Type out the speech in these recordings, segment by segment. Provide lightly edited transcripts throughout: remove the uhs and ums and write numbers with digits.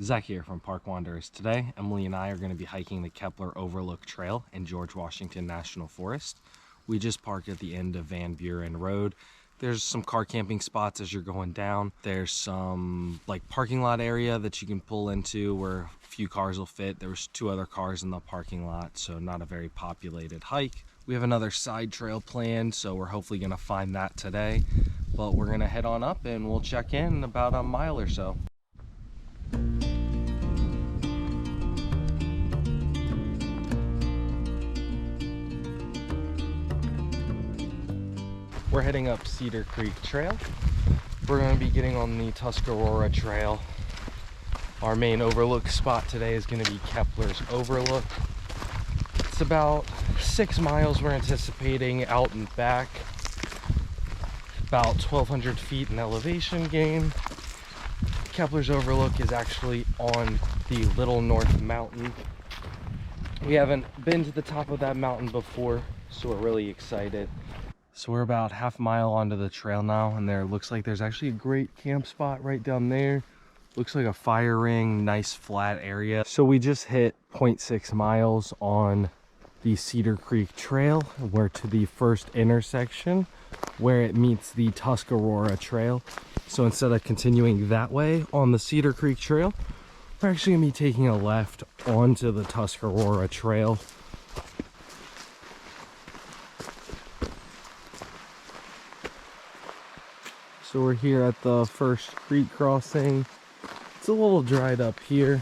Zach here from Park Wanderers. Today, Emily and I are going to be hiking the Kepler Overlook Trail in George Washington National Forest. We just parked at the end of Van Buren Road. There's some car camping spots as you're going down. There's some parking lot area that you can pull into where a few cars will fit. There was 2 other cars in the parking lot, so not a very populated hike. We have another side trail planned, so we're hopefully going to find that today. But we're going to head on up and we'll check in about a mile or so. We're heading up Cedar Creek Trail. We're going to be getting on the Tuscarora Trail. Our main overlook spot today is going to be Kepler's Overlook. It's about 6 miles we're anticipating out and back. About 1,200 feet in elevation gain. Kepler's Overlook is actually on the Little North Mountain. We haven't been to the top of that mountain before, so we're really excited. So we're about half a mile onto the trail now, and there looks like there's actually a great camp spot right down there. Looks like a fire ring, nice flat area. So we just hit 0.6 miles on the Cedar Creek Trail. We're to the first intersection where it meets the Tuscarora Trail. So instead of continuing that way on the Cedar Creek Trail, we're actually gonna be taking a left onto the Tuscarora Trail. So we're here at the first creek crossing. It's a little dried up here.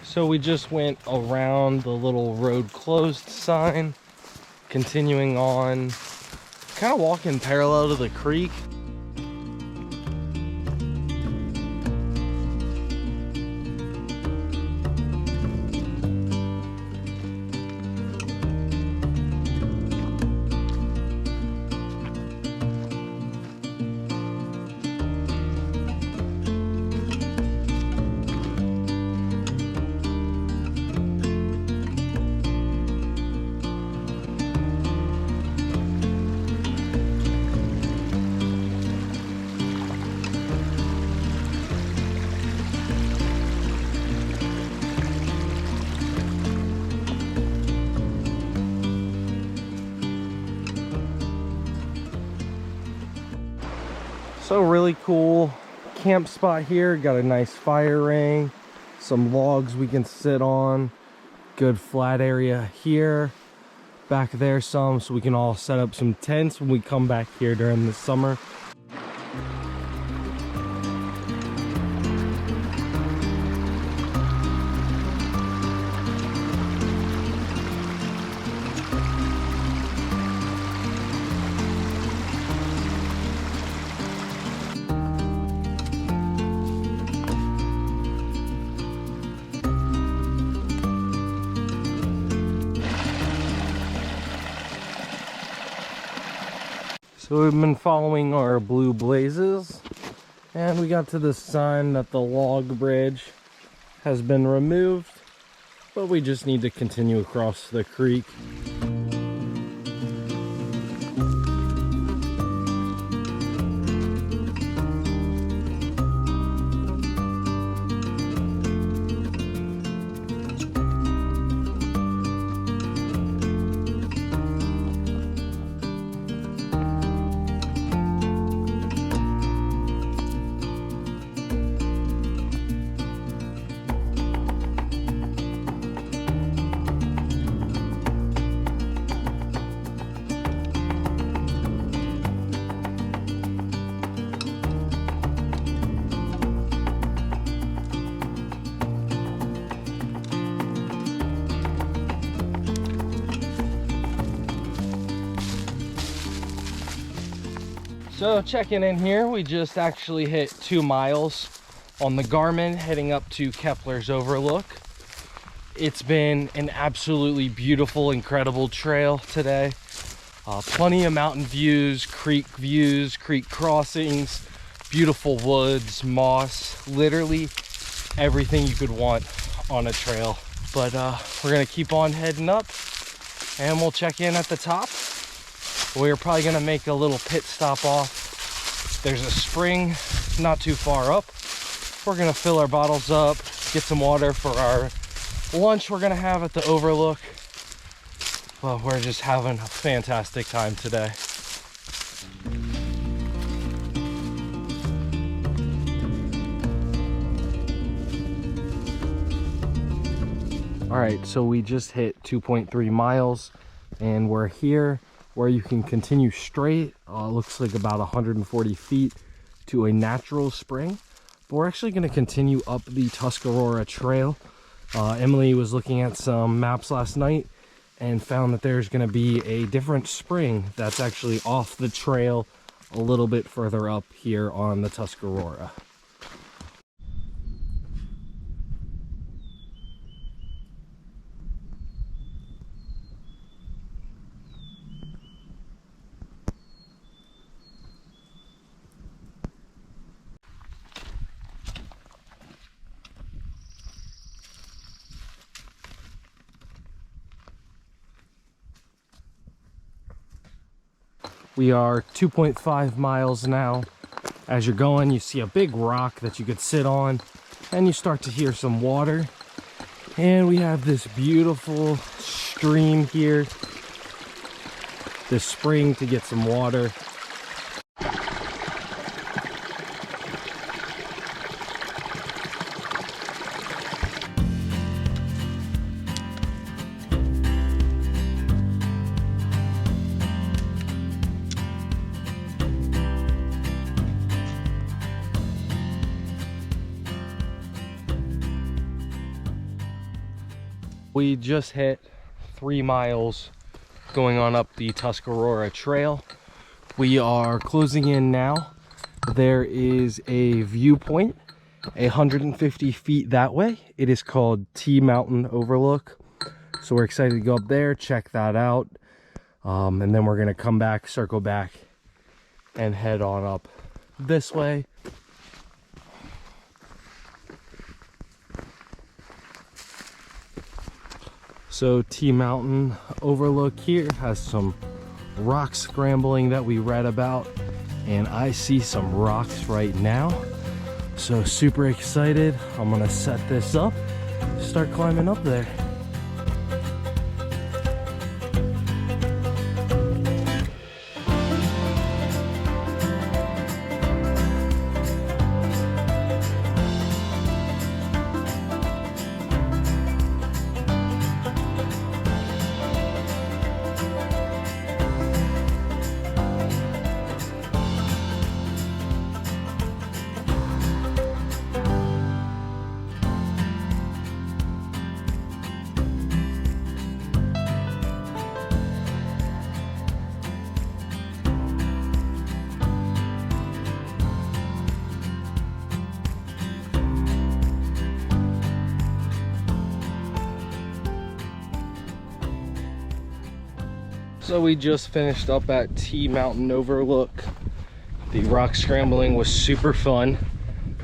So we just went around the little road closed sign, continuing on, kind of walking parallel to the creek. So really cool camp spot here. Got a nice fire ring, some logs we can sit on, good flat area here, back there some, so we can all set up some tents when we come back here during the summer. So we've been following our blue blazes, and we got to the sign that the log bridge has been removed, but we just need to continue across the creek. So checking in here, we just actually hit 2 miles on the Garmin heading up to Kepler's Overlook. It's been an absolutely beautiful, incredible trail today. Plenty of mountain views, creek crossings, beautiful woods, moss, literally everything you could want on a trail. But we're gonna keep on heading up and we'll check in at the top We're probably gonna make a little pit stop off. There's a spring not too far up. We're gonna fill our bottles up, get some water for our lunch we're gonna have at the Overlook. Well, we're just having a fantastic time today. All right, so we just hit 2.3 miles and we're here where you can continue straight. Looks like about 140 feet to a natural spring. But we're actually gonna continue up the Tuscarora Trail. Emily was looking at some maps last night and found that there's gonna be a different spring that's actually off the trail a little bit further up here on the Tuscarora. We are 2.5 miles now. As you're going, you see a big rock that you could sit on and you start to hear some water. And we have this beautiful stream here, this spring to get some water. We just hit 3 miles going on up the Tuscarora Trail. We are closing in now. There is a viewpoint 150 feet that way. It is called Mountain Overlook. So we're excited to go up there, check that out. And then we're gonna come back, circle back, and head on up this way. So Mountain Overlook here has some rock scrambling that we read about, and I see some rocks right now. So super excited. I'm gonna set this up, start climbing up there. So we just finished up at Mountain Overlook. The rock scrambling was super fun.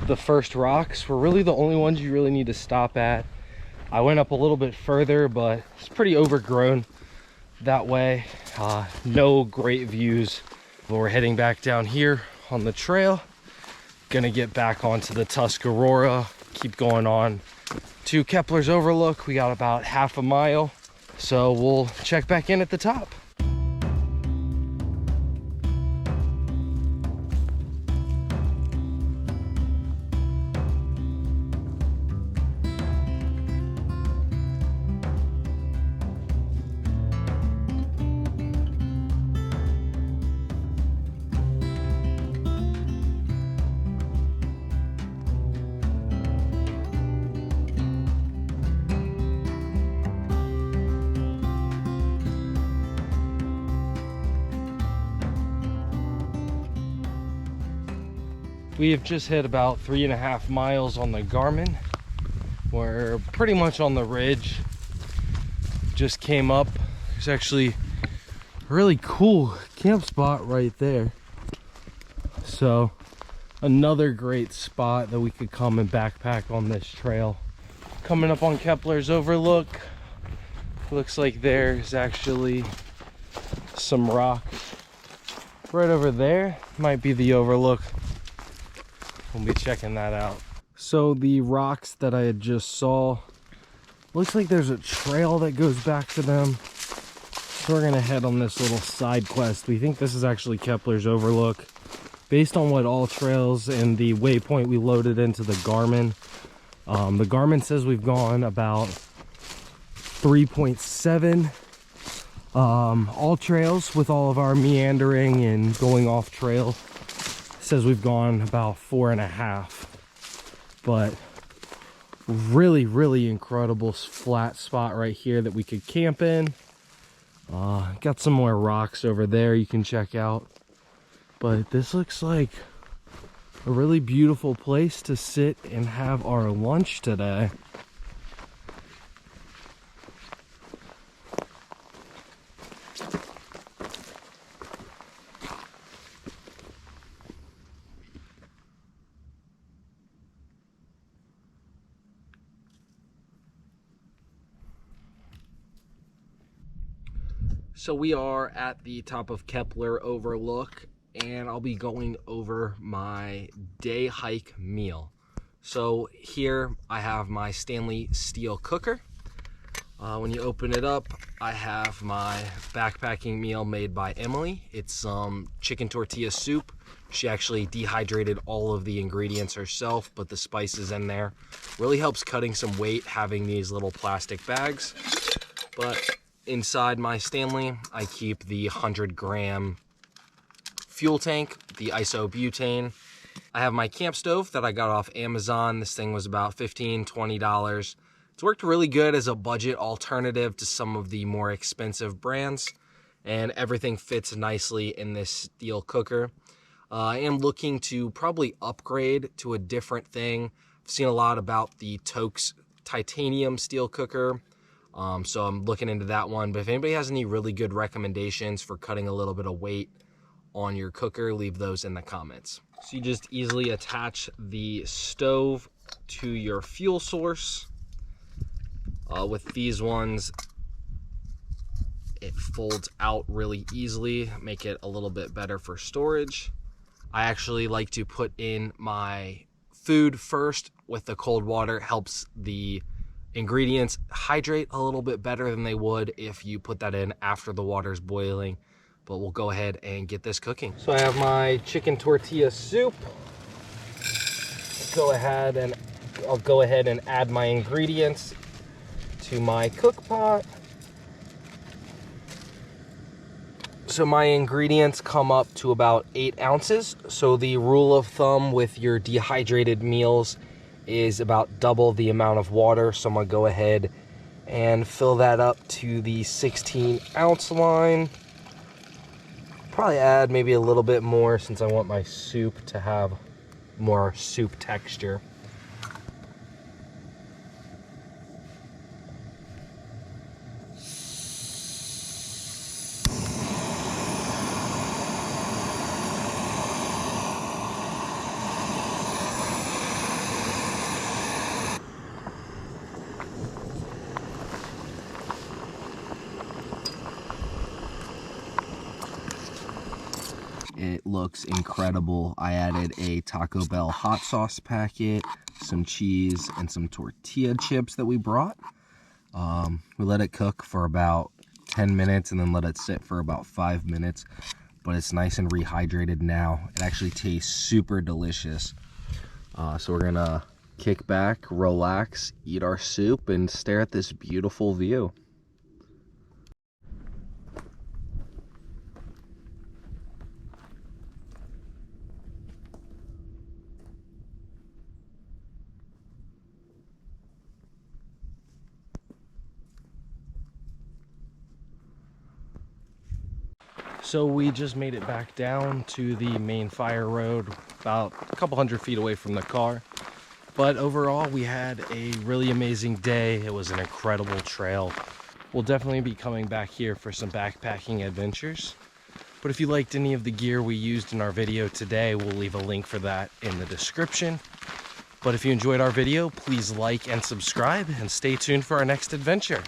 The first rocks were really the only ones you really need to stop at. I went up a little bit further, but it's pretty overgrown that way. No great views. But we're heading back down here on the trail. Gonna get back onto the Tuscarora, keep going on to Kepler's Overlook. We got about half a mile, so we'll check back in at the top. We have just hit about 3.5 miles on the Garmin. We're pretty much on the ridge. Just came up. There's actually a really cool camp spot right there. So another great spot that we could come and backpack on this trail. Coming up on Kepler's Overlook. Looks like there's actually some rocks Right over there might be the overlook. We'll be checking that out. So the rocks that I had just saw, looks like there's a trail that goes back to them. So we're gonna head on this little side quest. We think this is actually Kepler's overlook. Based on what all trails and the waypoint we loaded into the Garmin. The Garmin says we've gone about 3.7 all trails with all of our meandering and going off trail. Says we've gone about 4.5, but really incredible flat spot right here that we could camp in. Got some more rocks over there you can check out, but this looks like a really beautiful place to sit and have our lunch today. So we are at the top of Kepler Overlook, and I'll be going over my day hike meal. So here I have my Stanley steel cooker. When you open it up, I have my backpacking meal made by Emily. It's some chicken tortilla soup. She actually dehydrated all of the ingredients herself, but the spices in there really helps cutting some weight having these little plastic bags. But inside my Stanley, I keep the 100-gram fuel tank, the isobutane. I have my camp stove that I got off Amazon. This thing was about $15, $20. It's worked really good as a budget alternative to some of the more expensive brands, and everything fits nicely in this steel cooker. I am looking to probably upgrade to a different thing. I've seen a lot about the Tusk titanium steel cooker. So I'm looking into that one, but if anybody has any really good recommendations for cutting a little bit of weight on your cooker, leave those in the comments. So you just easily attach the stove to your fuel source. With these ones, it folds out really easily, make it a little bit better for storage. I actually like to put in my food first with the cold water. Helps the ingredients hydrate a little bit better than they would if you put that in after the water's boiling. But we'll go ahead and get this cooking. So I have my chicken tortilla soup. I'll go ahead and add my ingredients to my cook pot. So my ingredients come up to about 8 ounces. So the rule of thumb with your dehydrated meals is about double the amount of water. So I'm gonna go ahead and fill that up to the 16-ounce line. Probably add maybe a little bit more since I want my soup to have more soup texture. It looks incredible. I added a Taco Bell hot sauce packet, some cheese, and some tortilla chips that we brought. We let it cook for about 10 minutes and then let it sit for about 5 minutes. But it's nice and rehydrated now. It actually tastes super delicious. So we're gonna kick back, relax, eat our soup, and stare at this beautiful view. So we just made it back down to the main fire road, about a couple hundred feet away from the car. But overall, we had a really amazing day. It was an incredible trail. We'll definitely be coming back here for some backpacking adventures. But if you liked any of the gear we used in our video today, we'll leave a link for that in the description. But if you enjoyed our video, please like and subscribe, and stay tuned for our next adventure.